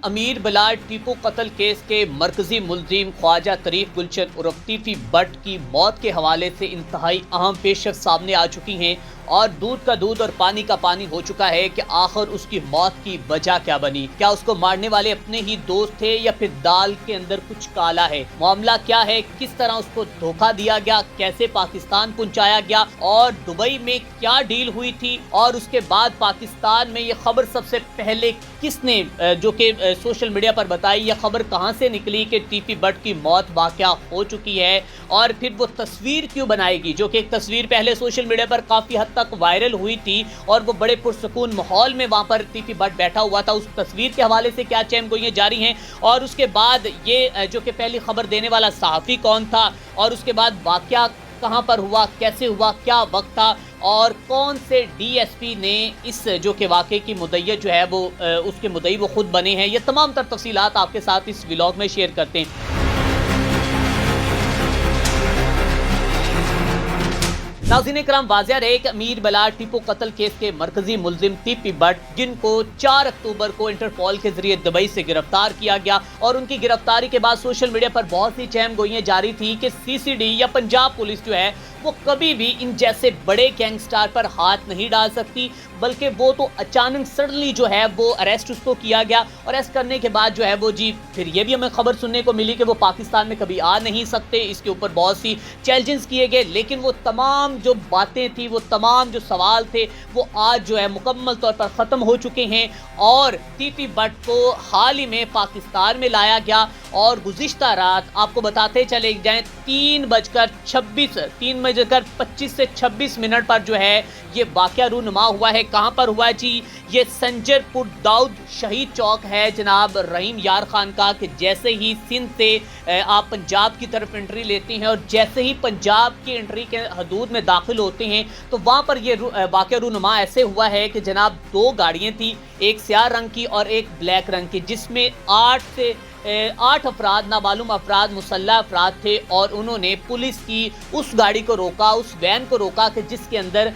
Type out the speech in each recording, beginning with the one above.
امیر بلال ٹیپو قتل کیس کے مرکزی ملزم خواجہ طریق گلشن عرف ٹیپی بٹ کی موت کے حوالے سے انتہائی اہم پیشرفت سامنے آ چکی ہیں اور دودھ کا دودھ اور پانی کا پانی ہو چکا ہے کہ آخر اس کی موت کی وجہ کیا بنی۔ کیا اس کو مارنے والے اپنے ہی دوست تھے یا پھر دال کے اندر کچھ کالا ہے؟ معاملہ کیا ہے؟ کس طرح اس کو دھوکہ دیا گیا؟ کیسے پاکستان پہنچایا گیا؟ اور دبئی میں کیا ڈیل ہوئی تھی؟ اور اس کے بعد پاکستان میں یہ خبر سب سے پہلے کس نے جو کہ سوشل میڈیا پر بتائی؟ یہ خبر کہاں سے نکلی کہ ٹیپی بٹ کی موت واقعہ ہو چکی ہے؟ اور پھر وہ تصویر کیوں بنائے گی جو کہ ایک تصویر پہلے سوشل میڈیا پر کافی حد تک وائرل ہوئی تھی اور وہ بڑے پرسکون ماحول میں وہاں پر ٹیپی بٹ بیٹھا ہوا تھا، اس تصویر کے حوالے سے کیا چہم گوئیاں جاری ہیں؟ اور اس کے بعد یہ جو کہ پہلی خبر دینے والا صحافی کون تھا؟ اور اس کے بعد واقعہ کہاں پر ہوا؟ کیسے ہوا؟ کیا وقت تھا؟ اور کون سے ڈی ایس پی نے اس جو کہ واقعے کی مدعی جو ہے وہ اس کے مدعی وہ خود بنے ہیں؟ یہ تمام تر تفصیلات آپ کے ساتھ اس ولاگ میں شیئر کرتے ہیں۔ ناظرین کرام، واضح رہے کہ امیر بلال ٹیپو قتل کیس کے مرکزی ملزم ٹیپی بٹ، جن کو 4 اکتوبر کو انٹرپول کے ذریعے دبئی سے گرفتار کیا گیا اور ان کی گرفتاری کے بعد سوشل میڈیا پر بہت سی چہم گوئیاں جاری تھی کہ سی سی ڈی یا پنجاب پولیس جو ہے وہ کبھی بھی ان جیسے بڑے گینگسٹر پر ہاتھ نہیں ڈال سکتی، بلکہ وہ تو اچانک سڈنلی جو ہے وہ اریسٹ اس کو کیا گیا۔ اور اریسٹ کرنے کے بعد جو ہے وہ پھر یہ بھی ہمیں خبر سننے کو ملی کہ وہ پاکستان میں کبھی آ نہیں سکتے، اس کے اوپر بہت سی چیلنجز کیے گئے، لیکن وہ تمام جو باتیں تھی، وہ تمام جو سوال تھے، وہ آج جو ہے مکمل طور پر ختم ہو چکے ہیں اور ٹیپی بٹ کو حال ہی میں پاکستان میں لایا گیا۔ اور گزشتہ رات آپ کو بتاتے چلے جائیں 3:25 سے 26 پر جو ہے یہ واقعہ رونما ہوا ہے۔ کہاں پر ہوا ہے جی؟ یہ سنجر پور داؤد شہید چوک ہے جناب رحیم یار خان کا، کہ جیسے ہی سندھ سے آپ پنجاب کی طرف انٹری لیتے ہیں اور جیسے ہی پنجاب کی انٹری کے حدود میں داخل ہوتے ہیں تو وہاں پر یہ واقعہ رونما ایسے ہوا ہے کہ جناب 2 گاڑیاں تھیں، ایک سیاہ رنگ کی اور ایک بلیک رنگ کی، جس میں 8 افراد نامعلوم افراد مسلح افراد تھے اور انہوں نے پولیس کی اس گاڑی کو روکا، اس وین کو روکا کہ جس کے اندر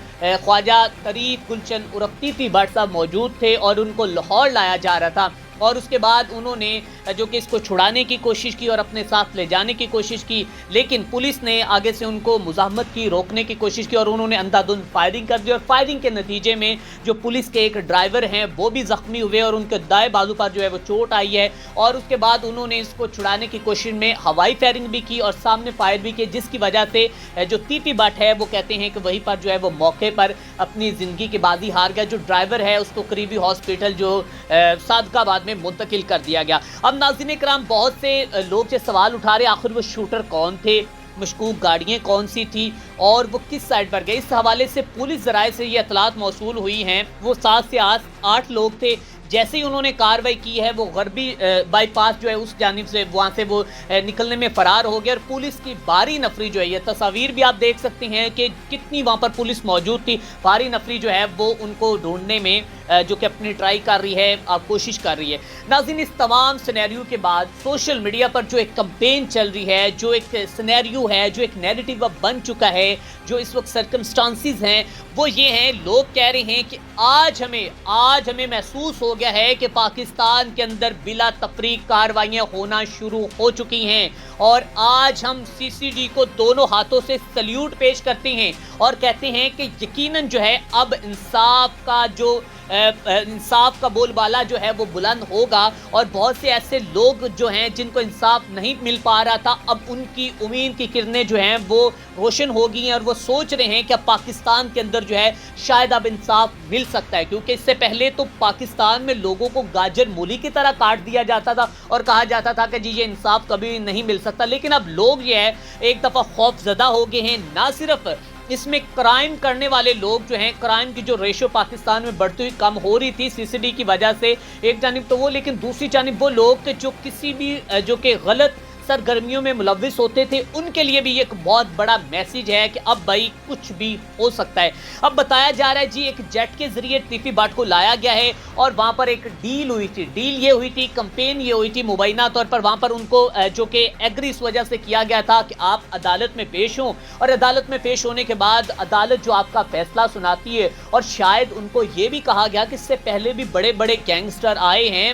خواجہ طریق گلشن عرف ٹیپی بٹ صاحب موجود تھے اور ان کو لاہور لایا جا رہا تھا۔ اور اس کے بعد انہوں نے جو کہ اس کو چھڑانے کی کوشش کی اور اپنے ساتھ لے جانے کی کوشش کی، لیکن پولیس نے آگے سے ان کو مزاحمت کی، روکنے کی کوشش کی اور انہوں نے اندھا دھند فائرنگ کر دی اور فائرنگ کے نتیجے میں جو پولیس کے ایک ڈرائیور ہیں وہ بھی زخمی ہوئے اور ان کے دائیں بازو پر جو ہے وہ چوٹ آئی ہے۔ اور اس کے بعد انہوں نے اس کو چھڑانے کی کوشش میں ہوائی فائرنگ بھی کی اور سامنے فائر بھی کی، جس کی وجہ سے جو ٹیپی بٹ ہے وہ کہتے ہیں کہ وہیں پر جو ہے وہ موقع پر اپنی زندگی کی بازی ہار گیا۔ جو ڈرائیور ہے اس کو قریبی ہاسپٹل جو صادق آباد میں منتقل کر دیا گیا۔ اب ناظرین کرام، بہت سے لوگ یہ سوال اٹھا رہے آخر وہ شوٹر کون تھے، مشکوک گاڑیاں کون سی تھی اور وہ کس سائڈ پر گئے؟ اس حوالے سے پولیس ذرائع سے یہ اطلاعات موصول ہوئی ہیں، وہ 7 سے 8 لوگ تھے۔ جیسے ہی انہوں نے کارروائی کی ہے وہ غربی بائی پاس جو ہے اس جانب سے وہاں سے وہ نکلنے میں فرار ہو گیا اور پولیس کی بھاری نفری جو ہے، یہ تصاویر بھی آپ دیکھ سکتے ہیں کہ کتنی وہاں پر پولیس موجود تھی، بھاری نفری جو ہے وہ ان کو ڈھونڈنے میں جو کہ اپنی ٹرائی کر رہی ہے، کوشش کر رہی ہے۔ ناظرین، اس تمام سینیریو کے بعد سوشل میڈیا پر جو ایک کمپین چل رہی ہے، جو ایک سینیریو ہے، جو ایک نیریٹیو بن چکا ہے، جو اس وقت سرکمسٹانسز ہیں وہ یہ ہیں، لوگ کہہ رہے ہیں کہ آج ہمیں محسوس ہو گیا ہے کہ پاکستان کے اندر بلا تفریق کارروائیاں ہونا شروع ہو چکی ہیں اور آج ہم سی سی ڈی کو دونوں ہاتھوں سے سلیوٹ پیش کرتے ہیں اور کہتے ہیں کہ یقیناً جو ہے اب انصاف کا بول بالا جو ہے وہ بلند ہوگا اور بہت سے ایسے لوگ جو ہیں جن کو انصاف نہیں مل پا رہا تھا، اب ان کی امید کی کرنیں جو ہیں وہ روشن ہو گئی ہیں اور وہ سوچ رہے ہیں کہ اب پاکستان کے اندر جو ہے شاید اب انصاف مل سکتا ہے، کیونکہ اس سے پہلے تو پاکستان میں لوگوں کو گاجر مولی کی طرح کاٹ دیا جاتا تھا اور کہا جاتا تھا کہ جی یہ انصاف کبھی نہیں مل سکتا۔ لیکن اب لوگ یہ ہے ایک دفعہ خوف زدہ ہو گئے ہیں، نہ صرف اس میں کرائم کرنے والے لوگ جو ہیں، کرائم کی جو ریشو پاکستان میں بڑھتی ہوئی کم ہو رہی تھی سی سی ڈی کی وجہ سے ایک جانب تو وہ، لیکن دوسری جانب وہ لوگ جو کسی بھی جو کہ غلط سرگرمیوں میں ملوث ہوتے تھے ان کے لیے بھی ایک بہت بڑا میسیج ہے کہ اب بھائی کچھ بھی ہو سکتا ہے۔ اب بتایا جا رہا ہے جی ایک جیٹ کے ذریعے ٹیپی بٹ کو لایا گیا ہے اور وہاں پر ایک ڈیل ہوئی تھی، کمپین یہ ہوئی تھی مبینہ طور پر، وہاں پر ان کو جو کہ ایگری اس وجہ سے کیا گیا تھا کہ آپ عدالت میں پیش ہوں اور عدالت میں پیش ہونے کے بعد عدالت جو آپ کا فیصلہ سناتی ہے، اور شاید ان کو یہ بھی کہا گیا کہ اس سے پہلے بھی بڑے بڑے گینگسٹر آئے ہیں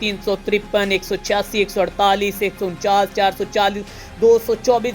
353, 186, 148, 149, 440, 224